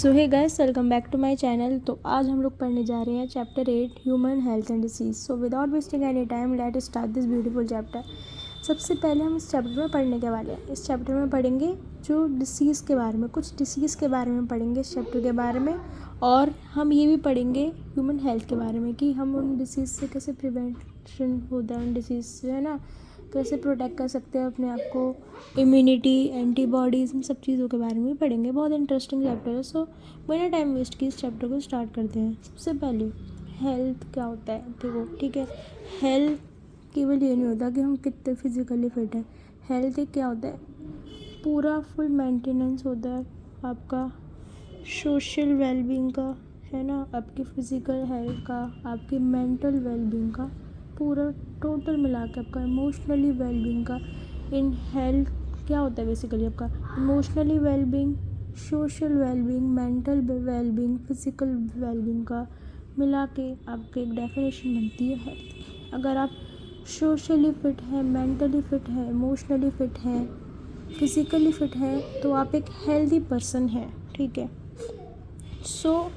So hey guys, welcome back to my channel. तो आज हम लोग पढ़ने जा रहे हैं chapter 8 human health and disease. So without wasting any time let start this beautiful chapter. सबसे पहले हम इस चैप्टर में पढ़ने के वाले हैं। इस चैप्टर में पढ़ेंगे जो डिसीज़ के बारे में, कुछ डिसीज़ के बारे में पढ़ेंगे इस चैप्टर के बारे में। और हम ये भी पढ़ेंगे ह्यूमन हेल्थ के बारे में कि हम उन डिसीज़ से कैसे प्रिवेंशन होता है, उन डिसीज़ से, है ना, कैसे प्रोटेक्ट कर सकते हैं अपने आप को, इम्यूनिटी, एंटीबॉडीज़, इन सब चीज़ों के बारे में पढ़ेंगे। बहुत इंटरेस्टिंग चैप्टर है। सो बिना टाइम वेस्ट किए इस चैप्टर को स्टार्ट करते हैं। सबसे पहले हेल्थ क्या होता है, देखो, ठीक है। हेल्थ केवल ये नहीं होता कि हम कितने फिजिकली फिट हैं। हेल्थ एक क्या होता है, पूरा फुल मेंटेनेंस होता है आपका सोशल वेलबींग का, है ना, आपकी फ़िज़िकल हेल्थ का, आपकी मेंटल वेलबींग का, पूरा टोटल मिला के आपका इमोशनली वेलबींग का। इन हेल्थ क्या होता है बेसिकली आपका emotionally wellbeing, social wellbeing, mental wellbeing, physical wellbeing का मिला के आपकी एक डेफिनेशन बनती है हेल्थ। अगर आप सोशली फ़िट हैं, मेंटली फ़िट हैं, इमोशनली फ़िट हैं, फिज़िकली फ़िट हैं, तो आप एक हेल्दी पर्सन हैं, ठीक है। सो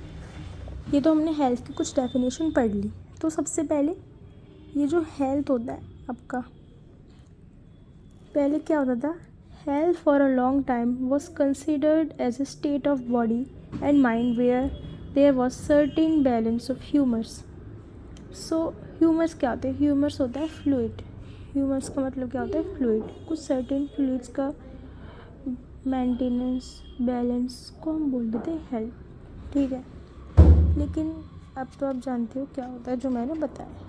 ये तो हमने हेल्थ की कुछ डेफिनेशन पढ़ ली। तो सबसे पहले ये जो हेल्थ होता है आपका, पहले क्या होता था, health for a long time was considered as a state of body and mind where there was certain balance of humours. So humours क्या होते हैं, ह्यूमर्स होता है फ्लूइड। ह्यूमर्स का मतलब क्या होता है, फ्लूइड। कुछ सर्टेन फ्लूइड्स का मेंटेनेंस, बैलेंस को हम बोल देते हैं हेल्थ, ठीक है। लेकिन अब तो आप जानते हो क्या होता है जो मैंने बताया,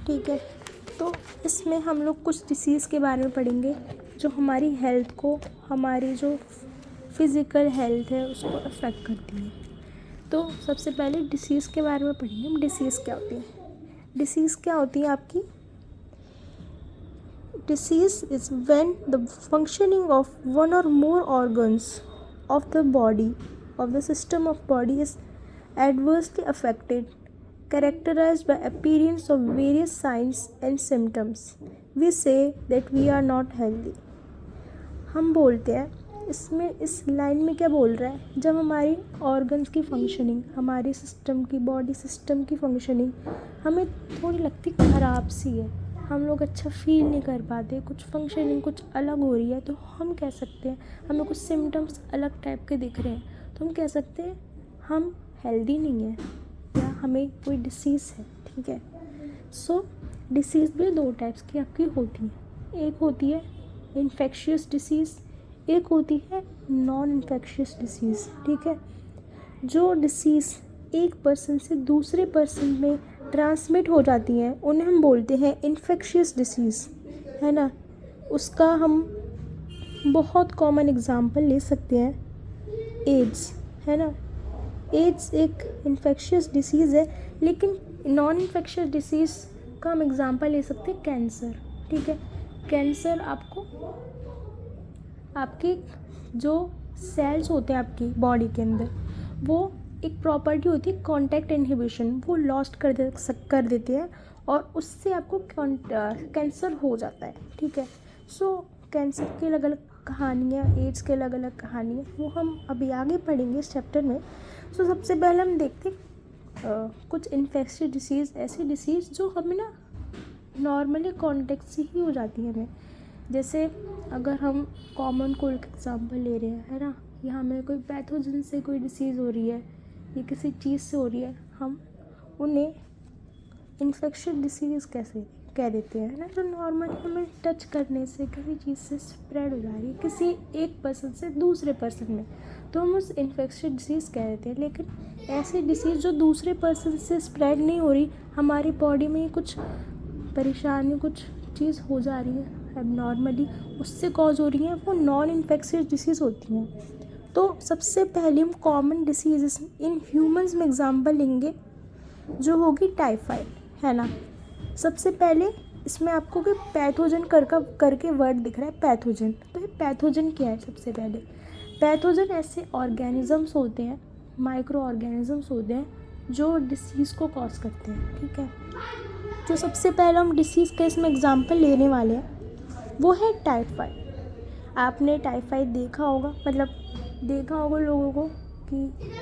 ठीक है। तो इसमें हम लोग कुछ डिसीज़ के बारे में पढ़ेंगे जो हमारी हेल्थ को, हमारी जो फिज़िकल हेल्थ है उसको अफेक्ट करती है। तो सबसे पहले डिसीज़ के बारे में पढ़ेंगे हम। डिसीज़ क्या होती है, डिसीज़ क्या होती है आपकी, disease is when the functioning of one और more organs of the body, of the system of body is adversely affected, characterized by appearance of various signs and symptoms. We say that we are not healthy. हम बोलते हैं इसमें, इस line में क्या बोल रहा है, जब हमारी ऑर्गन्स की फंक्शनिंग, हमारी सिस्टम की, बॉडी सिस्टम की फंक्शनिंग हमें थोड़ी लगती ख़राब सी है, हम लोग अच्छा फील नहीं कर पाते, कुछ फंक्शनिंग कुछ अलग हो रही है, तो हम कह सकते हैं, हमें कुछ सिम्टम्स अलग टाइप के दिख रहे हैं, तो हम कह सकते हैं हम हेल्दी नहीं हैं या हमें कोई डिसीज़ है, ठीक है। सो डिसीज़ भी दो टाइप्स की आपकी होती है। एक होती है इन्फेक्शियस डिसीज़, एक होती है नॉन इन्फेक्शियस डिसीज़, ठीक है। जो डिसीज़ एक पर्सन से दूसरे पर्सन में ट्रांसमिट हो जाती हैं उन्हें हम बोलते हैं इन्फेक्शियस डिसीज़, है ना। उसका हम बहुत कॉमन एग्जांपल ले सकते हैं, एड्स, है ना। एड्स एक इन्फेक्शियस डिसीज़ है, लेकिन नॉन इन्फेक्शियस डिसीज़ का हम एग्जांपल ले सकते हैं कैंसर, ठीक है। कैंसर आपको, आपके जो सेल्स होते हैं आपकी बॉडी के अंदर, वो एक प्रॉपर्टी होती है कॉन्टैक्ट इनहिबिशन, वो लॉस्ट कर देते हैं और उससे आपको कैंसर हो जाता है, ठीक है। सो कैंसर की अलग अलग कहानियाँ, एड्स के अलग अलग कहानियाँ, वो हम अभी आगे पढ़ेंगे इस चैप्टर में। सो सबसे पहले हम देखते कुछ इन्फेक्शियस डिसीज़, ऐसी डिसीज़ जो हमें ना नॉर्मली कॉन्टैक्ट से ही हो जाती है हमें। जैसे अगर हम कॉमन कोल्ड का एग्जाम्पल ले रहे हैं, है ना, या हमें कोई पैथोजन से कोई डिसीज़ हो रही है या किसी चीज़ से हो रही है, हम उन्हें इन्फेक्शियस डिसीज़ कैसे कह देते हैं, है ना। तो नॉर्मली हमें टच करने से किसी चीज़ से स्प्रेड हो जा रही है किसी एक पर्सन से दूसरे पर्सन में, तो हम उस इन्फेक्शियस डिसीज़ कह देते हैं। लेकिन ऐसी डिसीज़ जो दूसरे पर्सन से स्प्रेड नहीं हो रही, हमारी बॉडी में कुछ परेशानी, कुछ चीज़ हो जा रही है एबनॉर्मली, उससे कॉज हो रही है, वो नॉन इन्फेक्शियस डिसीज़ होती हैं। तो सबसे पहले हम कॉमन डिसीज़ इन ह्यूमंस में एग्जांपल लेंगे जो होगी टाइफाइड, है ना। सबसे पहले इसमें आपको कि पैथोजन करके वर्ड दिख रहा है, पैथोजन। तो ये पैथोजन क्या है, सबसे पहले पैथोजन ऐसे ऑर्गेनिजम्स होते हैं, माइक्रो ऑर्गेनिजम्स होते हैं जो डिसीज़ को कॉज करते हैं, ठीक है। जो सबसे पहले हम डिसीज़ का इसमें एग्जांपल लेने वाले हैं वो है टाइफाइड। आपने टाइफाइड देखा होगा, मतलब देखा होगा लोगों को, कि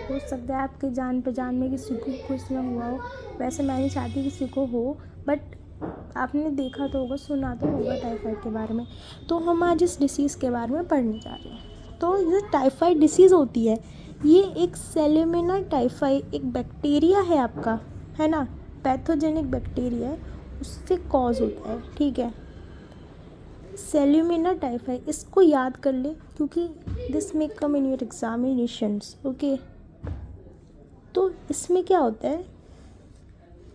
हो सकता है आपके जान पहचान में किसी को कुछ ना हुआ हो, वैसे मैं नहीं चाहती किसी को हो, बट आपने देखा तो होगा, सुना तो होगा टाइफाइड के बारे में। तो हम आज इस डिसीज़ के बारे में पढ़ने जा रहे हैं। तो जो टाइफाइड डिसीज़ होती है, ये एक सेलेमिना टाइफाई एक बैक्टीरिया है आपका, है ना, पैथोजेनिक बैक्टीरिया है, उससे कॉज होता है, ठीक है। सेल्यूमिना टाइफाई, इसको याद कर ले क्योंकि this may come in your examinations, okay. तो इसमें क्या होता है,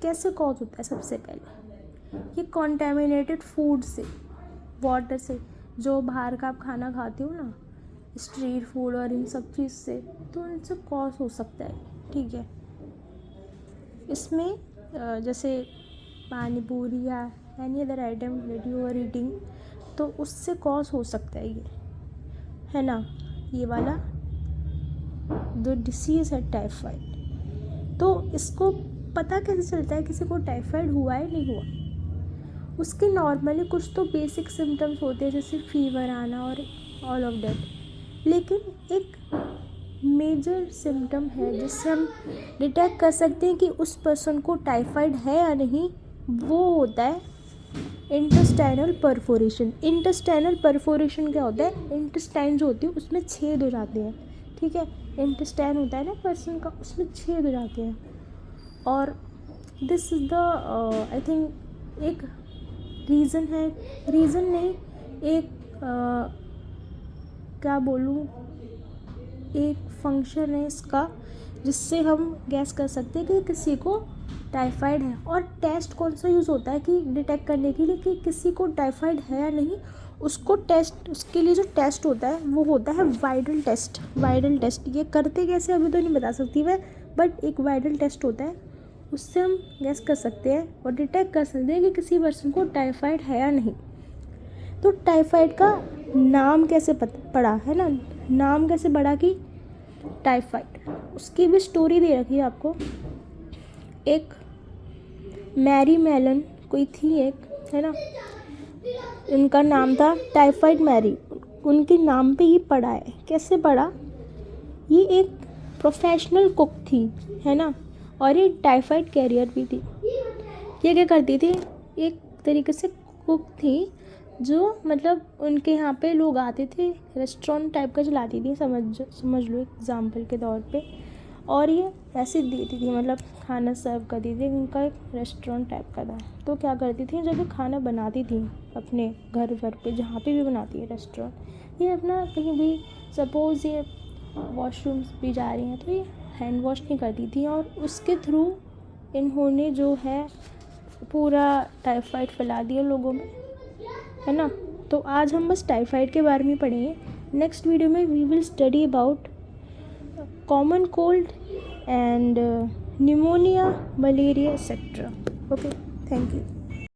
कैसे कॉज होता है, सबसे पहले ये कॉन्टेमिनेटेड फूड से, वाटर से, जो बाहर का आप खाना खाते हो ना, स्ट्रीट फूड और इन सब चीज़ से, तो इनसे कॉज हो सकता है, ठीक है। इसमें जैसे पानी पूरी या any other item that you are eating, तो उससे कॉज हो सकता है ये, है ना, ये वाला जो डिसीज़ है टाइफाइड। तो इसको पता कैसे चलता है किसी को टाइफाइड हुआ है नहीं हुआ? उसके नॉर्मली कुछ तो बेसिक सिम्टम्स होते हैं, जैसे फीवर आना और ऑल ऑफ दैट, लेकिन एक मेजर सिम्टम है जिससे हम डिटेक्ट कर सकते हैं कि उस पर्सन को टाइफाइड है या नहीं, वो होता है इंटेस्टाइनल परफोरेशन। इंटेस्टाइनल परफोरेशन क्या होता है, इंटेस्टाइन जो होती है उसमें छेद हो जाते हैं, ठीक है। इंटेस्टाइन होता है ना पर्सन का, उसमें छेद हो जाते हैं। और this is the I think एक रीज़न है, रीज़न नहीं, एक क्या बोलूँ, एक फंक्शन है इसका जिससे हम गैस कर सकते हैं कि किसी को टाइफाइड है। और टेस्ट कौन सा यूज़ होता है कि डिटेक्ट करने के लिए कि किसी को टाइफाइड है या नहीं, उसको टेस्ट, उसके लिए जो टेस्ट होता है वो होता है वायरल टेस्ट। वायरल टेस्ट ये करते कैसे अभी तो नहीं बता सकती मैं, बट एक वायरल टेस्ट होता है, उससे हम गैस कर सकते हैं और डिटेक्ट कर सकते हैं कि किसी पर्सन को टाइफाइड है या नहीं। तो टाइफाइड का नाम कैसे पड़ा, है ना, नाम कैसे पड़ा कि टाइफाइड, उसकी भी स्टोरी दे रखी है आपको। एक मैरी मेलन कोई थी एक, है ना, उनका नाम था टाइफाइड मैरी, उनके नाम पे ये पड़ा है। कैसे पड़ा, ये एक प्रोफेशनल कुक थी, है ना, और ये टाइफाइड कैरियर भी थी। ये क्या करती थी, एक तरीके से कुक थी, जो मतलब उनके यहाँ पे लोग आते थे, रेस्टोरेंट टाइप का चलाती थी, समझ लो एग्जाम्पल के तौर पे। और ये ऐसे देती थी, मतलब खाना सर्व करती थी, उनका एक रेस्टोरेंट टाइप का था। तो क्या करती थी, जब ये खाना बनाती थी अपने घर पे, जहाँ पे भी बनाती है रेस्टोरेंट, ये अपना कहीं भी सपोज़ ये वॉशरूम्स भी जा रही हैं तो ये हैंड वॉश नहीं करती थी, और उसके थ्रू इन्होंने जो है पूरा टाइफाइड फैला दिया लोगों में, है ना। तो आज हम बस टाइफाइड के बारे में पढ़ेंगे। नेक्स्ट वीडियो में we will study about common cold and pneumonia, malaria, etc. Okay, thank you.